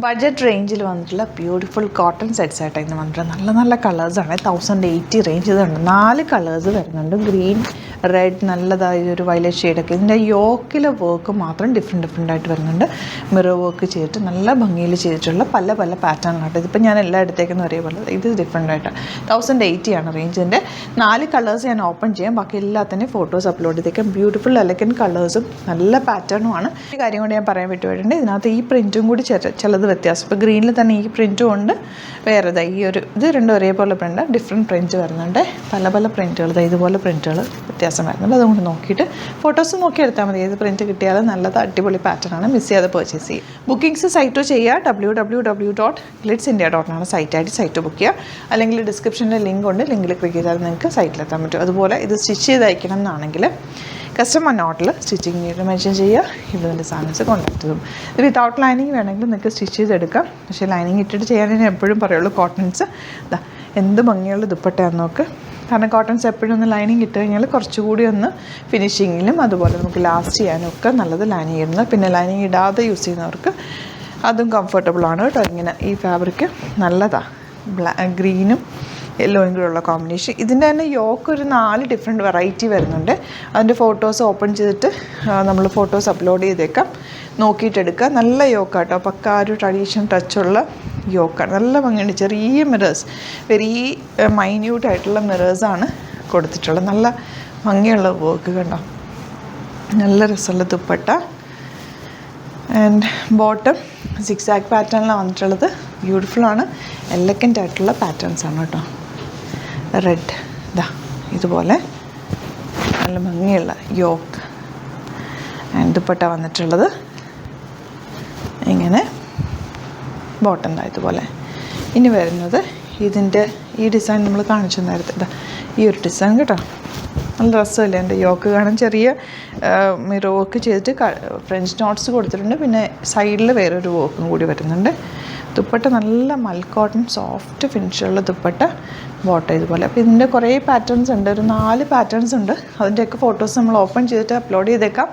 budget റേഞ്ചിൽ വന്നിട്ടുള്ള beautiful cotton sets ആയിട്ട് ഇന്ന് വന്നിട്ട് നല്ല നല്ല കളേഴ്സാണ് 1080 റേഞ്ച് ഇതുണ്ട് 4 കളേഴ്സ് വരുന്നുണ്ട് ഗ്രീൻ റെഡ് നല്ലതായ ഒരു വയലറ്റ് ഷെയ്ഡൊക്കെ ഇതിൻ്റെ യോക്കിലെ വർക്ക് മാത്രം ഡിഫറെൻ്റ് ആയിട്ട് വരുന്നുണ്ട് മിറർ വർക്ക് ചെയ്തിട്ട് നല്ല ഭംഗിയിൽ ചെയ്തിട്ടുള്ള പല പല പാറ്റേണിലായിട്ട് ഇതിപ്പോൾ ഞാൻ എല്ലാ ഇടത്തേക്കും ഒരേപോലെ ഇത് ഡിഫറെൻ്റ് ആയിട്ട് 1080 ആണ് റേഞ്ചിൻ്റെ 4 കളേഴ്സ് ഞാൻ ഓപ്പൺ ചെയ്യാം ബാക്കി എല്ലാത്തിൻ്റെയും ഫോട്ടോസ് അപ്ലോഡ് ചെയ്തേക്കാം ബ്യൂട്ടിഫുൾ എലഗൻറ്റ് കളേഴ്സും നല്ല പാറ്റേണുമാണ് ഒരു കാര്യം കൊണ്ട് ഞാൻ പറയാൻ പറ്റുമായിട്ടുണ്ട് ഇതിനകത്ത് ഈ പ്രിൻറ്റും കൂടി ചിലത് വ്യത്യാസം ഇപ്പോൾ ഗ്രീനിൽ തന്നെ ഈ പ്രിൻറ്റും ഉണ്ട് വേറെ ഈ ഒരു ഇത് രണ്ടും ഒരേപോലെ പ്രിൻ്റ് ഡിഫറെൻറ്റ് പ്രിൻറ്റ് വരുന്നുണ്ട് പല പല പ്രിൻറ്റുകൾ ഇതുപോലെ പ്രിൻറ്റുകൾ വ്യത്യാസം വരുന്നുണ്ട് അതുകൊണ്ട് നോക്കിയിട്ട് ഫോട്ടോസ് നോക്കി എടുത്താൽ മതി ഏത് പ്രിൻറ്റ് കിട്ടിയാലും നല്ലത് അടിപൊളി പാറ്റേണാണ് മിസ് ചെയ്യാതെ പർച്ചേസ് ചെയ്യുക ബുക്കിംഗ്സ് സൈറ്റ് ചെയ്യുക www.glitzindia.com സൈറ്റ് ആയിട്ട് സൈറ്റ് ബുക്ക് ചെയ്യുക അല്ലെങ്കിൽ ഡിസ്ക്രിപ്ഷനിൽ ലിങ്ക് ഉണ്ട് ലിങ്കിൽ ക്ലിക്ക് ചെയ്താൽ നിങ്ങൾക്ക് സൈറ്റിലെത്താൻ പറ്റും അതുപോലെ ഇത് സ്റ്റിച്ച് ചെയ്ത് അയക്കണം എന്നാണെങ്കിൽ കസ്റ്റമർ നോട്ടിൽ സ്റ്റിച്ചിങ് നീഡ് മെൻഷൻ ചെയ്യുക ഇതിൻ്റെ സാധനസ് കോൺടാക്ട് ചെയ്യും ഇത് വിത്തൗട്ട് ലൈനിങ് വേണമെങ്കിൽ നിങ്ങൾക്ക് സ്റ്റിച്ച് ചെയ്തെടുക്കാം പക്ഷേ ലൈനിങ് ഇട്ടിട്ട് ചെയ്യാൻ ഞാൻ എപ്പോഴും പറയുള്ളൂ കോട്ടൺസ് ഇതാ എന്ത് ഭംഗിയുള്ള ദുപ്പട്ടയാണെന്ന് നോക്ക് കാരണം കോട്ടൺസ് എപ്പോഴും ഒന്ന് ലൈനിങ് ഇട്ട് കഴിഞ്ഞാൽ കുറച്ചുകൂടി ഒന്ന് ഫിനിഷിങ്ങിലും അതുപോലെ നമുക്ക് ലാസ്റ്റ് ചെയ്യാനും ഒക്കെ നല്ലത് ലൈനിങ് ഇടുന്നത് പിന്നെ ലൈനിങ് ഇടാതെ യൂസ് ചെയ്യുന്നവർക്ക് അതും കംഫർട്ടബിളാണ് കേട്ടോ ഇങ്ങനെ ഈ ഫാബ്രിക്ക് നല്ലതാണ് ഗ്രീനും യെല്ലോയും കൂടെ ഉള്ള കോമ്പിനേഷൻ ഇതിൻ്റെ തന്നെ യോക്ക് ഒരു 4 ഡിഫറെൻറ്റ് വെറൈറ്റി വരുന്നുണ്ട് അതിൻ്റെ ഫോട്ടോസ് ഓപ്പൺ ചെയ്തിട്ട് നമ്മൾ ഫോട്ടോസ് അപ്ലോഡ് ചെയ്തേക്കാം നോക്കിയിട്ടെടുക്കുക നല്ല യോക്കാട്ടോ പക്ക ഒരു ട്രഡീഷണൽ ടച്ചുള്ള യോക്കാണ് നല്ല ഭംഗിയുണ്ട് ചെറിയ മിറേഴ്സ് വെരി മൈന്യൂട്ടായിട്ടുള്ള മിറേഴ്സാണ് കൊടുത്തിട്ടുള്ളത് നല്ല ഭംഗിയുള്ള വർക്ക് കണ്ടോ നല്ല രസമുള്ള ദുപ്പട്ട ആൻഡ് ബോട്ടം സിക്സാക്ക് പാറ്റേണിലാണ് വന്നിട്ടുള്ളത് ബ്യൂട്ടിഫുള്ളാണ് എലഗൻ്റ് ആയിട്ടുള്ള പാറ്റേൺസാണ് കേട്ടോ റെഡ് ഇതുപോലെ നല്ല ഭംഗിയുള്ള യോക്ക് ആൻഡ് ദുപ്പട്ട വന്നിട്ടുള്ളത് ഇങ്ങനെ ബോട്ടം ഇതുപോലെ ഇനി വരുന്നത് ഇതിൻ്റെ ഈ ഡിസൈൻ നമ്മൾ കാണിച്ചു നേരത്തെ ഈ ഒരു ഡിസൈൻ കേട്ടോ നല്ല രസമല്ലേ എൻ്റെ യോക്ക് കാണാൻ ചെറിയ മിറർ വർക്ക് ചെയ്തിട്ട് ഫ്രഞ്ച് നോട്ട്സ് കൊടുത്തിട്ടുണ്ട് പിന്നെ സൈഡിൽ വേറൊരു വർക്കും കൂടി വരുന്നുണ്ട് ദുപ്പട്ട നല്ല മൽക്കോട്ടൺ സോഫ്റ്റ് ഫിനിഷുള്ള ദുപ്പട്ട ബോട്ടം ഇതുപോലെ അപ്പോൾ ഇതിൻ്റെ കുറേ പാറ്റേൺസ് ഉണ്ട് ഒരു 4 പാറ്റേൺസ് ഉണ്ട് അതിൻ്റെയൊക്കെ ഫോട്ടോസ് നമ്മൾ ഓപ്പൺ ചെയ്തിട്ട് അപ്ലോഡ് ചെയ്തേക്കാം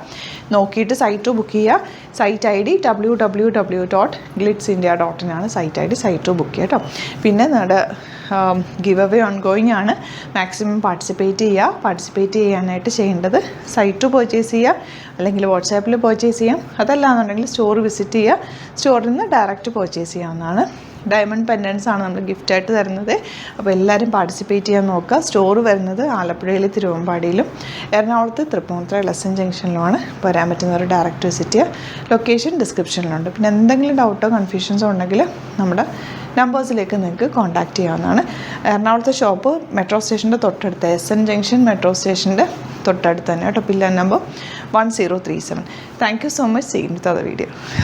നോക്കിയിട്ട് സൈറ്റ് ബുക്ക് ചെയ്യുക സൈറ്റ് ഐ ഡി www.glitzindia.in ആണ് site I D site book ചെയ്യുക കേട്ടോ പിന്നെ നമ്മുടെ ഗിവ് അവേ ഓൺഗോയിങ് ആണ് മാക്സിമം പാർട്ടിസിപ്പേറ്റ് ചെയ്യാനായിട്ട് ചെയ്യേണ്ടത് സൈറ്റ് പർച്ചേസ് ചെയ്യുക അല്ലെങ്കിൽ വാട്സാപ്പിൽ പർച്ചേസ് ചെയ്യാം അതല്ലാന്നുണ്ടെങ്കിൽ സ്റ്റോർ വിസിറ്റ് ചെയ്യുക സ്റ്റോറിൽ നിന്ന് ഡയറക്റ്റ് പർച്ചേസ് ചെയ്യാവുന്നതാണ് ഡയമണ്ട് പെൻഡൻസ് ആണ് നമ്മൾ ഗിഫ്റ്റായിട്ട് തരുന്നത് അപ്പോൾ എല്ലാവരും പാർട്ടിസിപ്പേറ്റ് ചെയ്യാൻ നോക്കുക സ്റ്റോർ വരുന്നത് ആലപ്പുഴയിൽ തിരുവമ്പാടിയിലും എറണാകുളത്ത് തൃപ്പൂണിത്തുറ ലെസൺ ജംഗ്ഷനിലുമാണ് വരാൻ പറ്റുന്നവർ ഡയറക്റ്റ് വിസിറ്റ് ചെയ്യുക ലൊക്കേഷൻ ഡിസ്ക്രിപ്ഷനിലുണ്ട് പിന്നെ എന്തെങ്കിലും ഡൗട്ടോ കൺഫ്യൂഷൻസോ ഉണ്ടെങ്കിൽ നമ്മുടെ നമ്പേഴ്സിലേക്ക് നിങ്ങൾക്ക് കോൺടാക്റ്റ് ചെയ്യാവുന്നതാണ് എറണാകുളത്തെ ഷോപ്പ് മെട്രോ സ്റ്റേഷൻ്റെ തൊട്ടടുത്ത് SN ജംഗ്ഷൻ മെട്രോ സ്റ്റേഷൻ്റെ തൊട്ടടുത്ത് തന്നെ കേട്ടോ pillar number 1037 thank you so much see in with other video